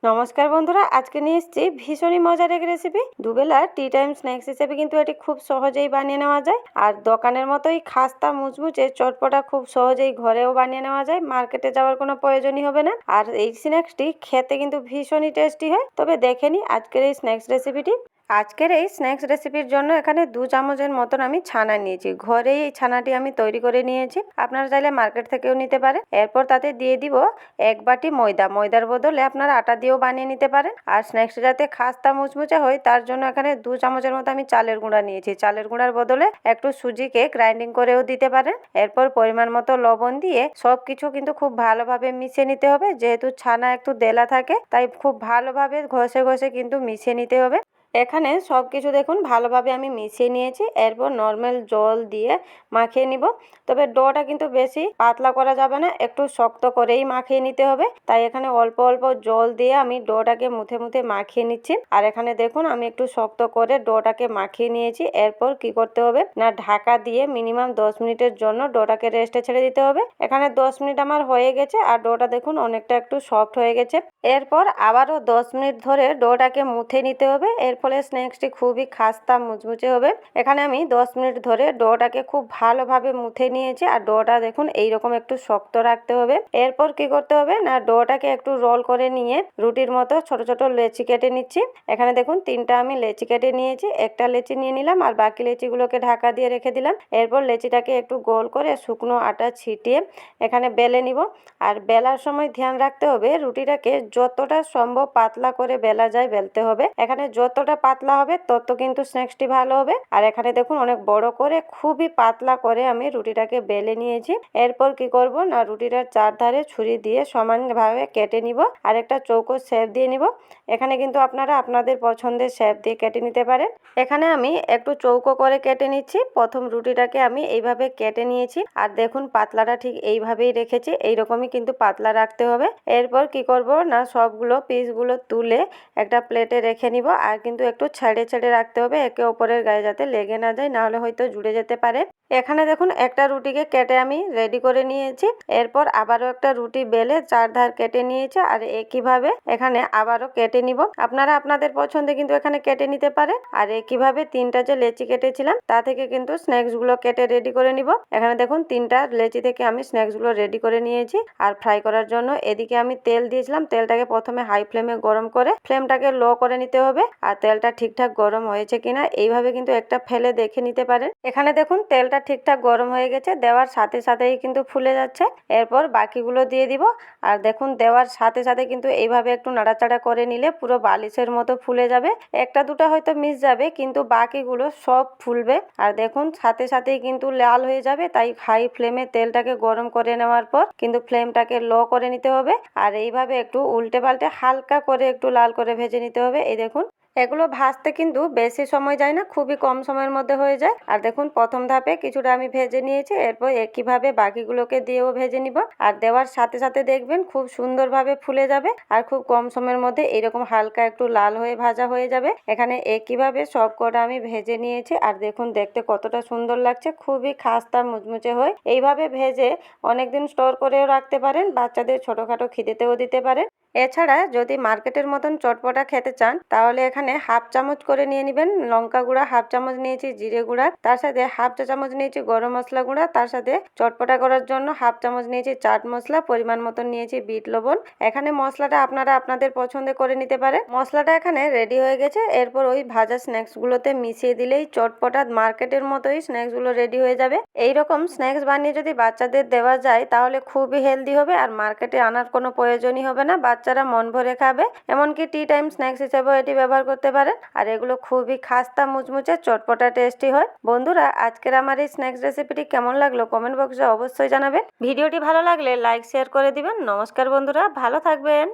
নমস্কার বন্ধুরা, আজকে নিয়ে এসেছি ভীষণই মজার এক রেসিপি। দুবেলা টি টাইম স্ন্যাক্স হিসেবে কিন্তু এটি খুব সহজেই বানিয়ে নেওয়া যায়। আর দোকানের মতোই খাস্তা মুচমুচে চটপটা খুব সহজেই ঘরেও বানিয়ে নেওয়া যায়, মার্কেটে যাওয়ার কোনো প্রয়োজনই হবে না। আর এই স্ন্যাক্সটি খেতে কিন্তু ভীষণই টেস্টি হয়। তবে দেখে নিই আজকের এই স্ন্যাক্স রেসিপিটি। আজকের এই স্ন্যাক্স রেসিপির জন্য এখানে 2 চামচের মতন আমি ছানা নিয়েছি। ঘরেই এই ছানাটি আমি তৈরি করে নিয়েছি, আপনারা চাইলে মার্কেট থেকেও নিতে পারেন। এরপর তাতে দিয়ে দিব 1 বাটি ময়দা। ময়দার বদলে আপনারা আটা দিয়েও বানিয়ে নিতে পারেন। আর স্ন্যাক্সটা যাতে খাস্তা মুচমুচে হয় তার জন্য এখানে 2 চামচের মতো আমি চালের গুঁড়া নিয়েছি। চালের গুঁড়ার বদলে একটু সুজিকে গ্রাইন্ডিং করেও দিতে পারেন। এরপর পরিমাণ মতো লবণ দিয়ে সবকিছু কিন্তু খুব ভালোভাবে মিশিয়ে নিতে হবে। যেহেতু ছানা একটু দেলা থাকে তাই খুব ভালোভাবে ঘষে ঘষে কিন্তু মিশিয়ে নিতে হবে। এখানে সব কিছু দেখুন ভালোভাবে আমি মিশিয়ে নিয়েছি। এরপর নর্মাল জল দিয়ে মাখিয়ে নিব। তবে ডোটা কিন্তু বেশি পাতলা করা যাবে না, একটু শক্ত করেই মাখিয়ে নিতে হবে। তাই এখানে অল্প অল্প জল দিয়ে আমি ডোটাকে মুথে মুথে মাখিয়ে নিচ্ছি। আর এখানে দেখুন আমি একটু শক্ত করে ডোটাকে মাখিয়ে নিয়েছি। এরপর কি করতে হবে না, ঢাকা দিয়ে মিনিমাম 10 মিনিটের জন্য ডোটাকে রেস্টে ছেড়ে দিতে হবে। এখানে 10 মিনিট আমার হয়ে গেছে আর ডোটা দেখুন অনেকটা একটু সফট হয়ে গেছে। এরপর আবারও 10 মিনিট ধরে ডোটাকে মুথে নিতে হবে। এর ফলে স্ন্যাক্সটি খুবই খাস্তা মুচমুচে হবে। এখানে আমি 10 মিনিট ধরে ডোটাকে খুব ভালোভাবে মুথে নিয়েছি। আর ডোটা দেখুন এইরকম একটু শক্ত রাখতে হবে। এরপর কি করতে হবে না, ডোটাকে একটু রোল করে নিয়ে রুটির মতো ছোট ছোট লেচি কেটে নিচ্ছি। এখানে দেখুন 3টা আমি লেচি কেটে নিয়েছি। একটা লেচি নিয়ে নিলাম আর বাকি লেচিগুলোকে ঢাকা দিয়ে রেখে দিলাম। এরপর লেচিটাকে একটু গোল করে শুকনো আটা ছিটিয়ে এখানে বেলে নিব। আর বেলার সময় ধ্যান রাখতে হবে রুটিটাকে যতটা সম্ভব পাতলা করে বেলা যায় বেলতে হবে। এখানে যতটা পাতলা হবে তত কিন্তু স্ন্যাক্সটি ভালো হবে। আর এখানে দেখুন অনেক বড় করে খুবই পাতলা করে আমি রুটিটাকে বেলে নিয়েছি। এরপর কি করব না, রুটিটার চারধারে ছুরি দিয়ে সমানভাবে কেটে নিব আর একটা চৌকো শেপ দিয়ে নিব। এখানে কিন্তু আপনারা আপনাদের পছন্দের শেপ দিয়ে কেটে নিতে পারেন। এখানে আমি একটু চৌকো করে কেটে নিচ্ছি। প্রথম রুটিটাকে আমি এইভাবে কেটে নিয়েছি আর দেখুন পাতলাটা ঠিক এইভাবেই রেখেছি। এইরকমই কিন্তু পাতলা রাখতে হবে। এরপর কি করব না, সবগুলো পিসগুলো তুলে একটা প্লেটে রেখে নিব। আর কিন্তু একটু ছেড়ে ছেড়ে রাখতে হবে একে অপরের গায়ে যাতে লেগে না যায়, নাহলে হয়তো জুড়ে যেতে পারে। এখানে দেখুন একটা রুটিকে কেটে আমি রেডি করে নিয়েছি। এরপর আবারও একটা রুটি বেলে চারধার কেটে নিয়েছি আর একইভাবে এখানে আবারও কেটে নিব। আপনারা আপনাদের পছন্দে কিন্তু এখানে কেটে নিতে পারেন। আর একইভাবে 3টা যে লেচি কেটেছিলাম তা থেকে কিন্তু স্ন্যাক্স গুলো কেটে রেডি করে নিব। এখানে দেখুন 3টা লেচি থেকে আমি স্ন্যাক্স গুলো রেডি করে নিয়েছি। আর ফ্রাই করার জন্য এদিকে আমি তেল দিয়েছিলাম। তেলটাকে প্রথমে হাই ফ্লেমে গরম করে ফ্লেমটাকে লো করে নিতে হবে। আর তেলটা ঠিকঠাক গরম হয়েছে কিনা এইভাবে কিন্তু একটা ফেলে দেখে নিতে পারেন। এখানে দেখুন তেলটা ঠিকঠাক গরম হয়ে গেছে, দেওয়ার সাথে সাথেই কিন্তু ফুলে যাচ্ছে। এরপর বাকিগুলো দিয়ে দিব। আর দেখুন দেওয়ার সাথে সাথে কিন্তু এইভাবে একটু নাড়াচাড়া করে নিলে পুরো বালিশের মতো ফুলে যাবে। একটা দুটো হয়তো মিস যাবে কিন্তু বাকিগুলো সব ফুলবে। আর দেখুন সাথে সাথেই কিন্তু লাল হয়ে যাবে। তাই হাই ফ্লেমে তেলটাকে গরম করে নেওয়ার পর কিন্তু ফ্লেমটাকে লো করে নিতে হবে। আর এইভাবে একটু উল্টে পাল্টে হালকা করে একটু লাল করে ভেজে নিতে হবে। এই দেখুন এগুলো ভাজতে কিন্তু বেশি সময় যায় না, খুবই কম সময়ের মধ্যে হয়ে যায়। আর দেখুন প্রথম ধাপে কিছুটা আমি ভেজে নিয়েছি। এরপর একইভাবে বাকিগুলোকে দিয়েও ভেজে নিব। আর দেওয়ার সাথে সাথে দেখবেন খুব সুন্দরভাবে ফুলে যাবে আর খুব কম সময়ের মধ্যে এরকম হালকা একটু লাল হয়ে ভাজা হয়ে যাবে। এখানে একইভাবে সব কটা আমি ভেজে নিয়েছি। আর দেখুন দেখতে কতটা সুন্দর লাগছে, খুবই খাস্তা মুচমুচে হয়। এইভাবে ভেজে অনেকদিন স্টোর করেও রাখতে পারেন, বাচ্চাদের ছোটোখাটো খিদেতেও দিতে পারেন। এছাড়া যদি মার্কেটের মতন চটপটা খেতে চান তাহলে এখানে হাফ চামচ করে নিয়ে নেবেন লঙ্কা গুঁড়া, হাফ চামচ নিয়েছি জিরে গুঁড়া, তার সাথে হাফ চা চামচ নিয়েছি গরম মশলা গুঁড়া, তার সাথে চটপটা করার জন্য হাফ চামচ নিয়েছি চাট মশলা, পরিমাণ মতন নিয়েছি বিট লবণ। এখানে মশলাটা আপনারা আপনাদের পছন্দে করে নিতে পারেন। মশলাটা এখানে রেডি হয়ে গেছে। এরপর ওই ভাজা স্ন্যাক্সগুলোতে মিশিয়ে দিলেই চটপটা মার্কেটের মতোই স্ন্যাক্সগুলো রেডি হয়ে যাবে। এইরকম স্ন্যাক্স বানিয়ে যদি বাচ্চাদের দেওয়া যায় তাহলে খুবই হেলদি হবে আর মার্কেটে আনার কোনো প্রয়োজনই হবে না। বাচ্চারা মন ভরে খাবে। এমনকি টি টাইম স্ন্যাক্স হিসেবেও এটি ব্যবহার করতে পারেন। আর এগুলো খুবই খাস্তা মুচমুচে চটপটা টেস্টি হয়। বন্ধুরা আজকের আমার এই স্ন্যাক্স রেসিপিটি কেমন লাগলো কমেন্ট বক্সে অবশ্যই জানাবেন। ভিডিওটি ভালো লাগলে লাইক শেয়ার করে দিবেন। নমস্কার বন্ধুরা, ভালো থাকবেন।